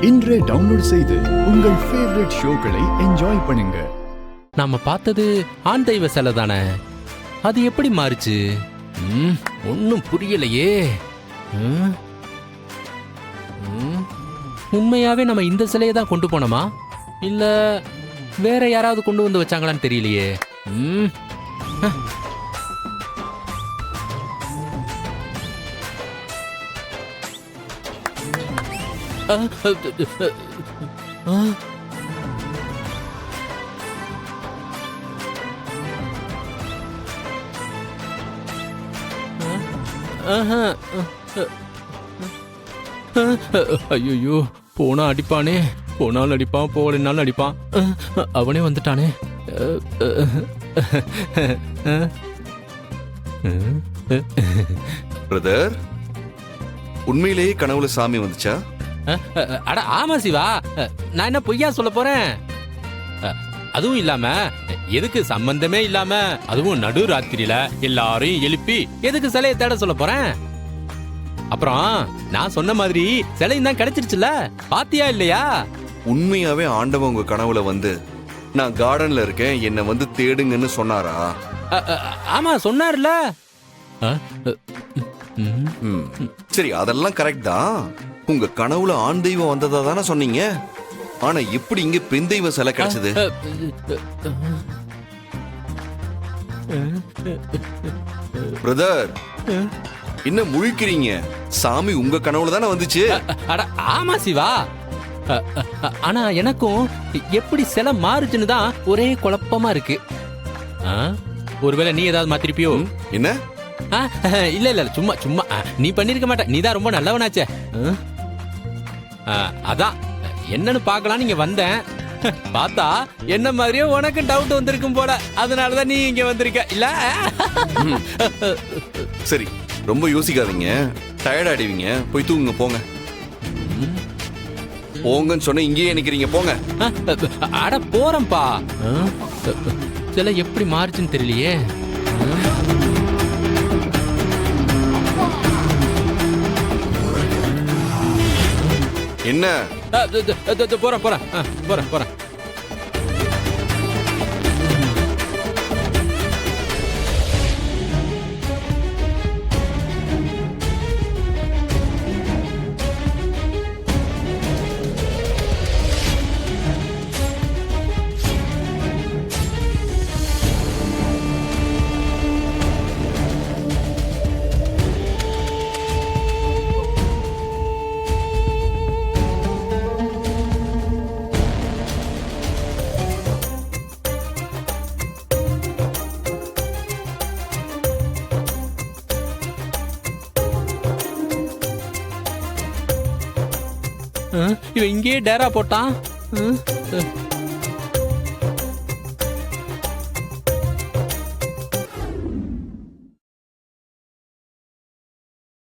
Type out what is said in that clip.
இன்றே டவுன்லோட் செய்து உங்கள் ஃபேவரட் ஷோக்களை என்ஜாய் பண்ணுங்க. நாம பார்த்தது ஆண் தெய்வ சிலை தானே, அது எப்படி மாறுச்சு? ஒன்னும் புரியலையே. உண்மையாவே நம்ம இந்த சிலையை தான் கொண்டு போனோமா, இல்ல வேற யாராவது கொண்டு வந்து வச்சாங்களான்னு தெரியலையே. ஐயோ, போனா அடிப்பானே. போனாலும் அடிப்பான், போகலைனாலும் அடிப்பான். அவனே வந்துட்டானே. பிரதர், உண்மையிலேயே கனவுல சாமி வந்துச்சா? அட ஆமா சிவா, நான் என்ன பொய்யா சொல்ல போறேன்? அதுவும் இல்லாம எதுக்கு சம்பந்தமே இல்லாம, அதுவும் நடு ராத்திரியில எல்லாரையும் எழுப்பி எதுக்கு சிலையை தேட சொல்ல போறேன்? அப்புறம் நான் சொன்ன மாதிரி சிலையும் தான் கிடைச்சிருச்சுல, பாத்தியா இல்லையா? உண்மையாவே ஆண்டவன் உங்க கனவுல வந்து நான் கார்டன்ல இருக்கேன், என்ன வந்து தேடுங்கன்னு சொன்னாரா? ஆமா சொன்னார்ல. சரி, அதெல்லாம் கரெக்ட் தான். உங்க கனவுல ஆண் தெய்வம் வந்ததா தானே சொன்னீங்க. ஆனா எப்படி இங்க பெண் தெய்வம் சிலை கிடைச்சது? பிரதர், என்ன முழிக்கிறீங்க? சாமி உங்க கனவுல தானே வந்துச்சு. அட ஆமா சிவா, ஆனா எனக்கும் எப்படி சிலை மாறுச்சுன்னு தான் ஒரே குழப்பமா இருக்கு. ஒருவேளை நீ ஏதாவது மாத்திருப்பியோ? என்ன? இல்ல இல்ல, சும்மா சும்மா நீ பண்ணிருக்க மாட்ட, நீ தான் ரொம்ப நல்லவனாச்சே. அதான் என்னன்னு பாக்கலாம் நீங்க வந்தேன். பார்த்தா என்ன மாதிரியே உனக்கு டவுட் வந்திருக்கும் போல, அதனாலதான் நீ இங்க வந்திருக்க இல்ல? சரி, ரொம்ப யோசிக்காதீங்க, டயர்ட் ஆயிடுவீங்க, போய் தூங்குங்க. போங்க போங்கன்னு சொன்ன இங்கேயே நிக்கிறீங்க, போங்க. அட போறேன்பா. சில எப்படி மாறுச்சுன்னு தெரியலையே. என்ன? போறேன் போறேன் போறேன் போறேன். இவன் இங்கேயே டேரா போட்டான்.